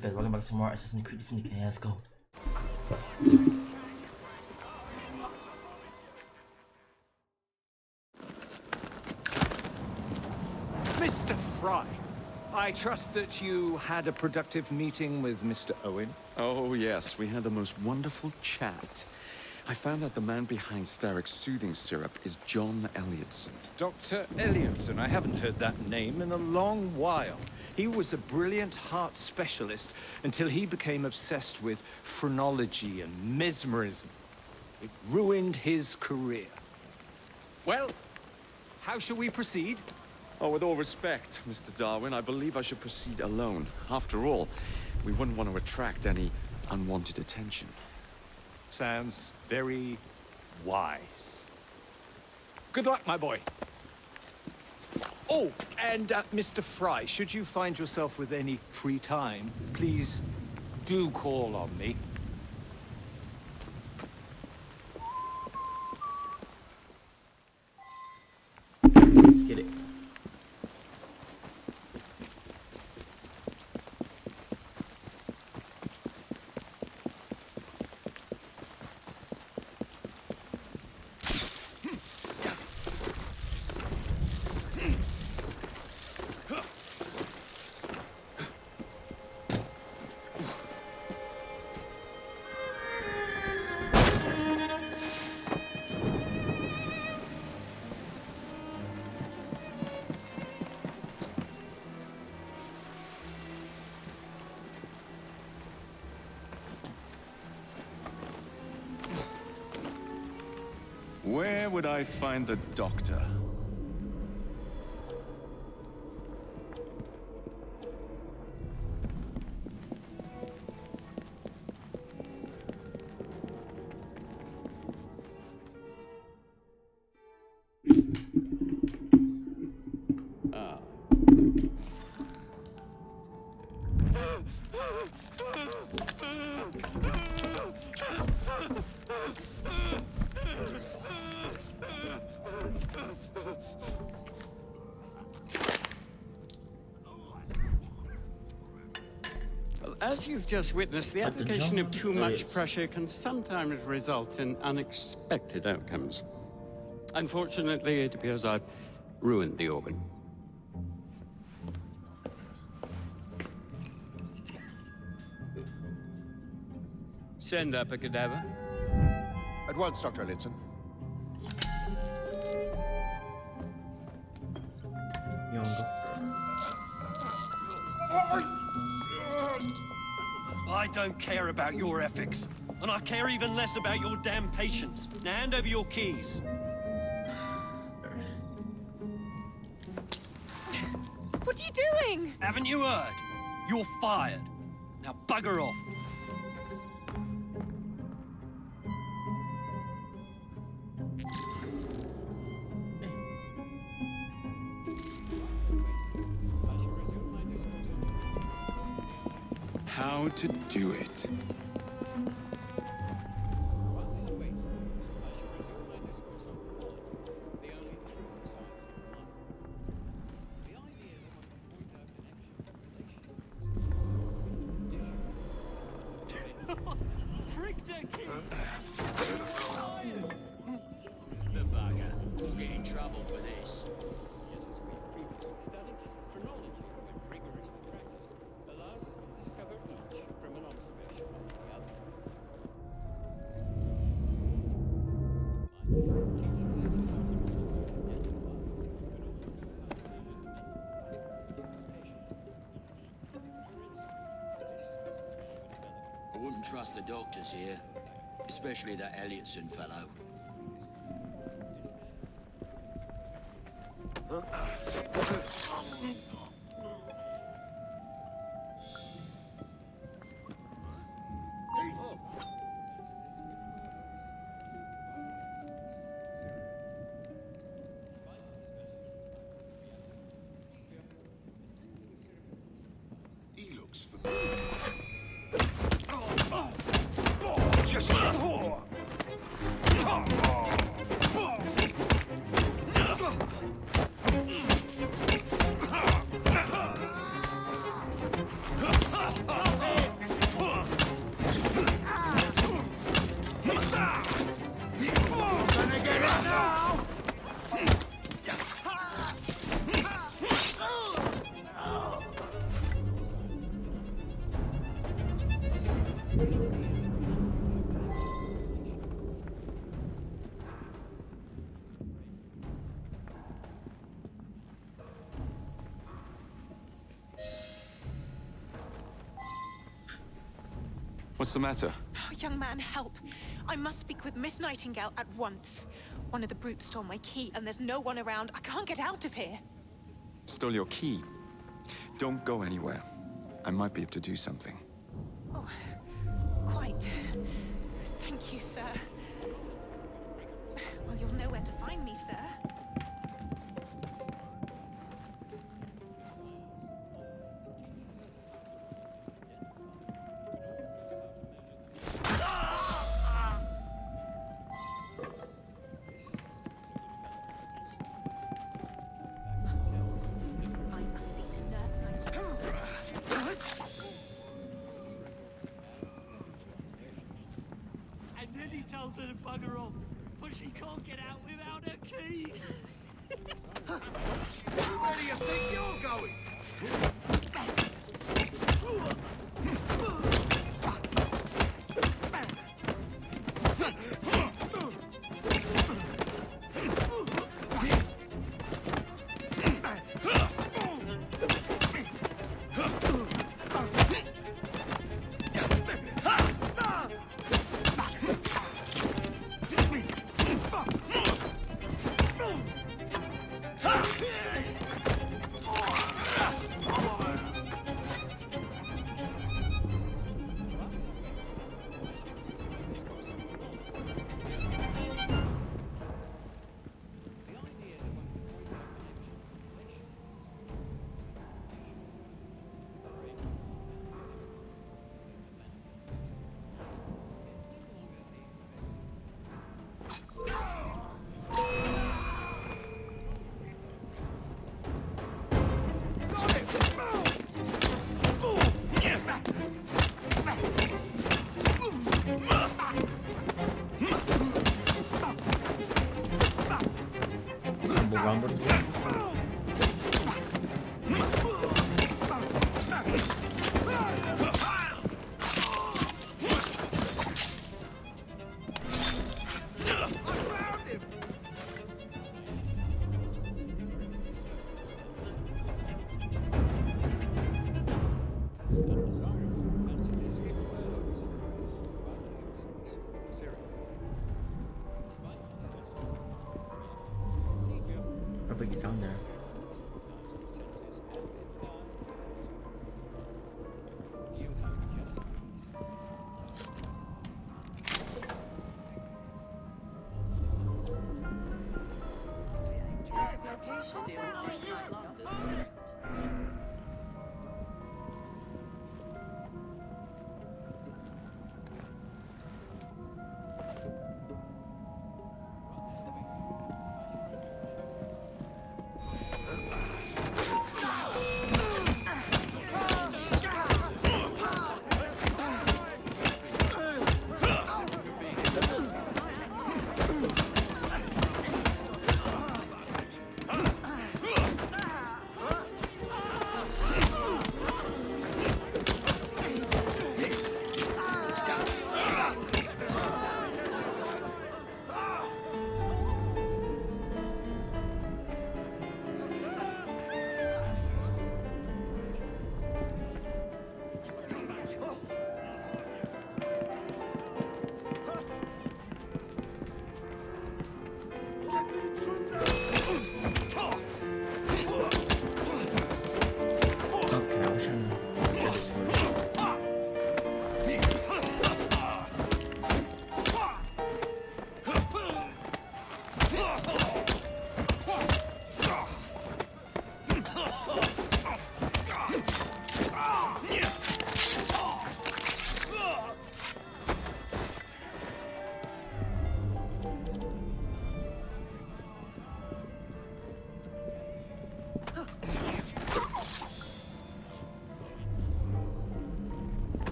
So guys, welcome back to more Assassin's Creed Syndicate. Let's go. Mr. Fry, I trust that you had a productive meeting with Mr. Owen. Oh, yes, we had the most wonderful chat. I found out the man behind Starrick's soothing syrup is John Elliotson. Dr. Elliotson, I haven't heard that name in a long while. He was a brilliant heart specialist until he became obsessed with phrenology and mesmerism. It ruined his career. Well, how shall we proceed? Oh, with all respect, Mr. Darwin, I believe I should proceed alone. After all, we wouldn't want to attract any unwanted attention. Sounds very wise. Good luck, my boy. Oh, and Mr. Fry, should you find yourself with any free time, please do call on me. Let's get it. Where would I find the doctor? As you've just witnessed, the application of too much pressure can sometimes result in unexpected outcomes. Unfortunately, it appears I've ruined the organ. Send up a cadaver. At once, Dr. Elliotson. I don't care about your ethics, and I care even less about your damn patience. Now hand over your keys. What are you doing? Haven't you heard? You're fired. Now bugger off. How to do it. The bugger. We'll get in trouble for this. Yet as we previously studied, phrenology, when rigorously practiced, allows us to discover each from an observation of the other. I wouldn't trust the doctors here, especially that Elliotson fellow. He looks familiar. Just Gonna get it now! What's the matter? Oh, young man, help. I must speak with Miss Nightingale at once. One of the brutes stole my key, and there's no one around. I can't get out of here. Stole your key. Don't go anywhere. I might be able to do something. Oh, quite. Thank you, sir. Well, you'll know where to find me, sir. I must speak to Nurse Nightingale. And then he tells her to bugger off, but she can't get out without her key. Where do you think you're going? Rumble as well. How do we get down there?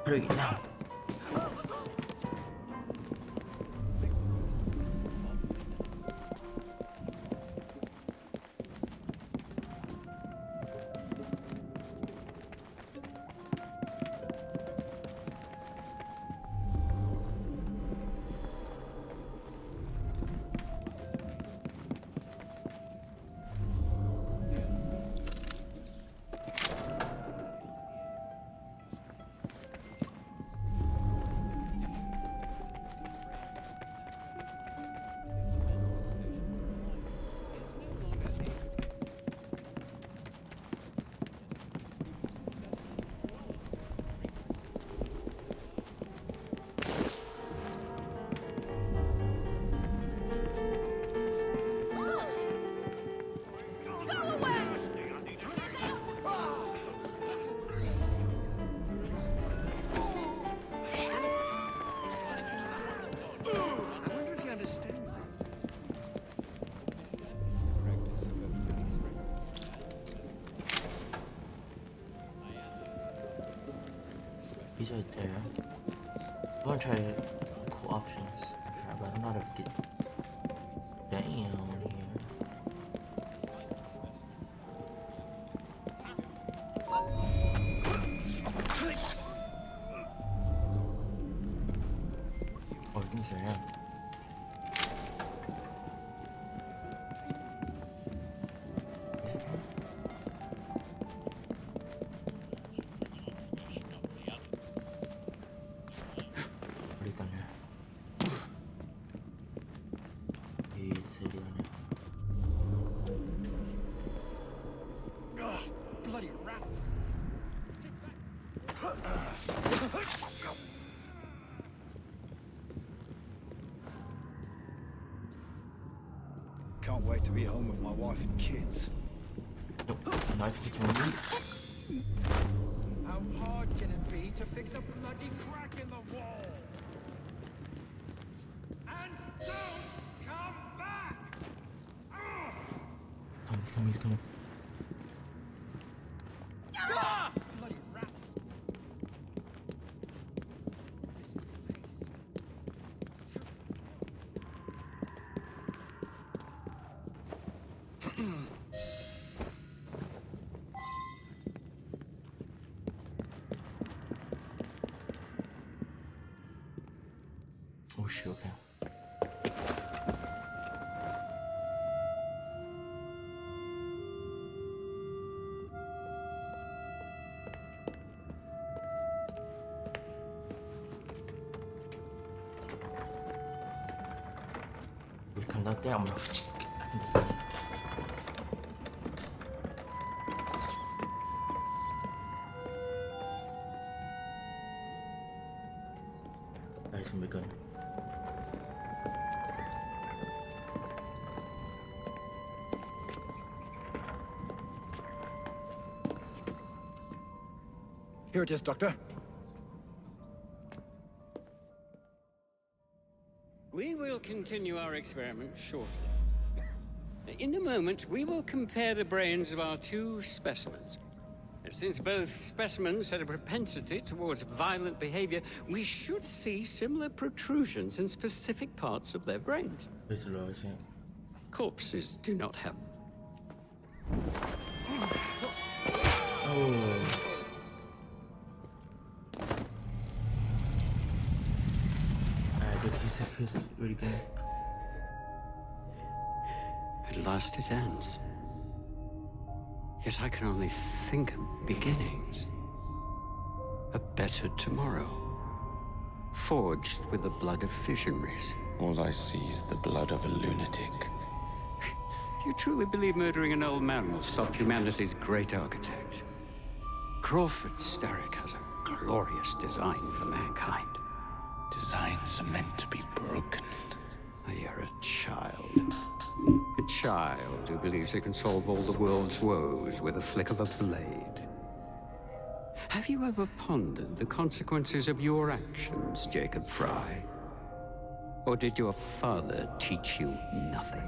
Pergi now. He's right there. I want to try cool options, but I'm not a good. Damn, here. Oh, I think so, yeah. Bloody rats! Can't wait to be home with my wife and kids. Nope, knife between me. How hard can it be to fix a bloody crack in the wall? And don't come back! He's coming. Bloody rats! Oh shit, okay. If it comes out there, I'm gonna that is gonna be good. Here it is, Doctor. We will continue our experiment shortly. In a moment, we will compare the brains of our two specimens. Since both specimens had a propensity towards violent behavior, we should see similar protrusions in specific parts of their brains. Corpses do not have. Oh. Look, he's really good. At last it ends. Yet I can only think of beginnings. A better tomorrow. Forged with the blood of visionaries. All I see is the blood of a lunatic. Do you truly believe murdering an old man will stop humanity's great architect? Crawford Starrick has a glorious design for mankind. Designs are meant to be broken. You're a child. A child who believes it can solve all the world's woes with a flick of a blade. Have you ever pondered the consequences of your actions, Jacob Fry? Or did your father teach you nothing?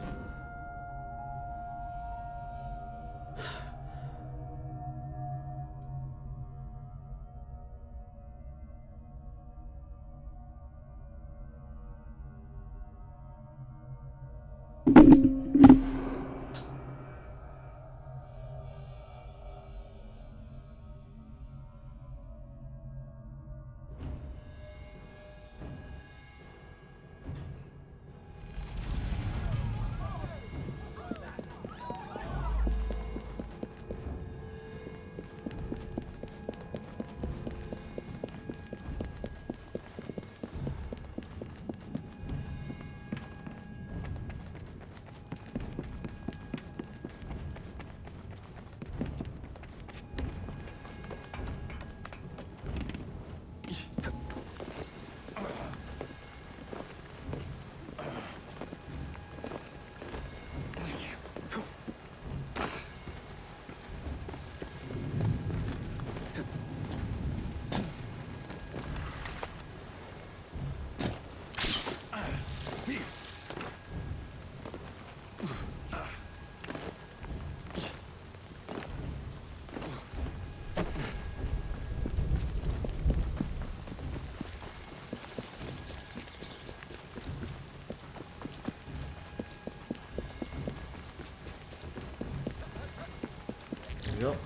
we go.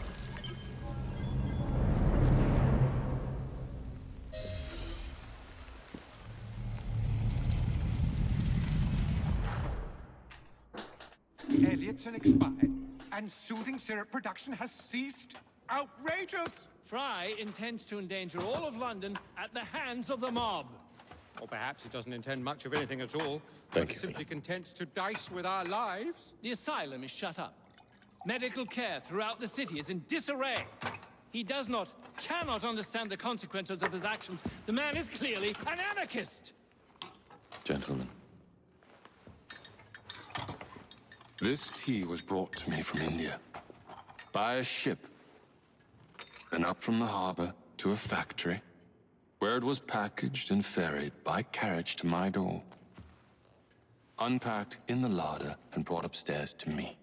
Elliotson expired, and soothing syrup production has ceased? Outrageous! Fry intends to endanger all of London at the hands of the mob. Or perhaps he doesn't intend much of anything at all. But is simply content to dice with our lives. The asylum is shut up. Medical care throughout the city is in disarray. He cannot understand the consequences of his actions. The man is clearly an anarchist! Gentlemen, this tea was brought to me from India by a ship, then up from the harbor to a factory, where it was packaged and ferried by carriage to my door, unpacked in the larder and brought upstairs to me.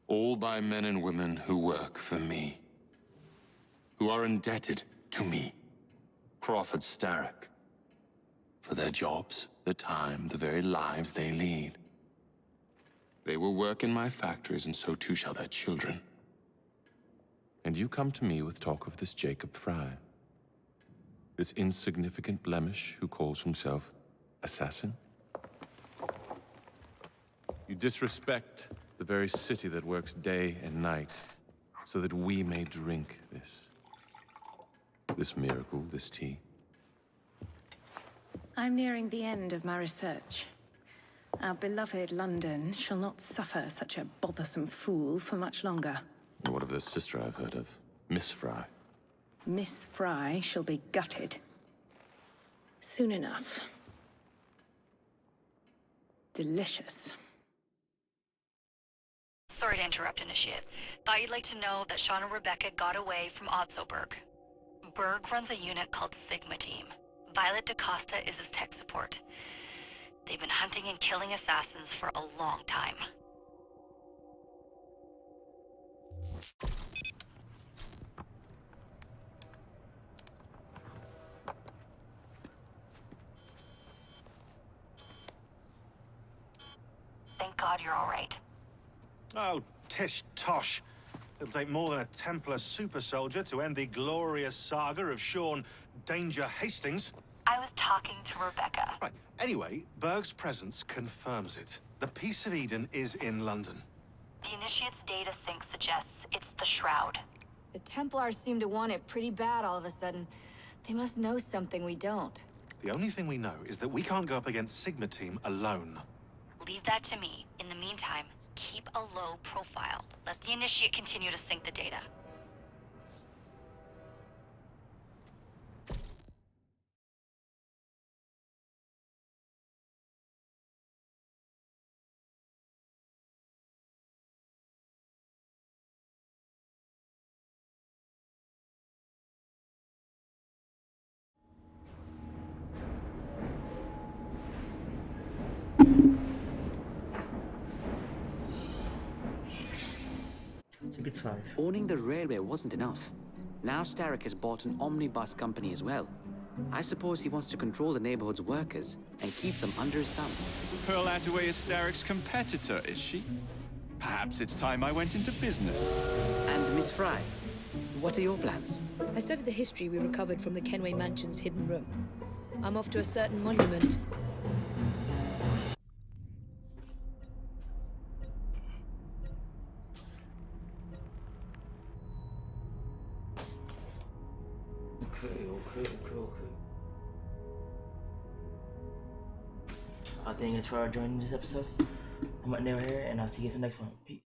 All by men and women who work for me, who are indebted to me, Crawford Starrick, for their jobs, the time, the very lives they lead. They will work in my factories, and so too shall their children. And you come to me with talk of this Jacob Fry, this insignificant blemish who calls himself assassin? You disrespect the very city that works day and night so that we may drink this miracle, this tea. I'm nearing the end of my research. Our beloved London shall not suffer such a bothersome fool for much longer. And what of the sister I've heard of, Miss Fry? Miss Fry shall be gutted. Soon enough. Delicious. Sorry to interrupt, Initiate. Thought you'd like to know that Sean and Rebecca got away from Otzoberg. Berg runs a unit called Sigma Team. Violet DaCosta is his tech support. They've been hunting and killing assassins for a long time. Thank God you're all right. Oh, tish tosh. It'll take more than a Templar super soldier to end the glorious saga of Sean Danger Hastings. I was talking to Rebecca. Right. Anyway, Berg's presence confirms it. The Peace of Eden is in London. The Initiate's data sync suggests it's the Shroud. The Templars seem to want it pretty bad all of a sudden. They must know something we don't. The only thing we know is that we can't go up against Sigma Team alone. Leave that to me. In the meantime, keep a low profile. Let the Initiate continue to sync the data. It's 5. Owning the railway wasn't enough. Now Starrick has bought an omnibus company as well. I suppose he wants to control the neighborhood's workers and keep them under his thumb. Pearl Attaway is Starrick's competitor, is she? Perhaps it's time I went into business. And Miss Fry, what are your plans? I studied the history we recovered from the Kenway Mansion's hidden room. I'm off to a certain monument. Okay. I think it's for joining this episode. I'm Neil here, and I'll see you in the next one. Peace.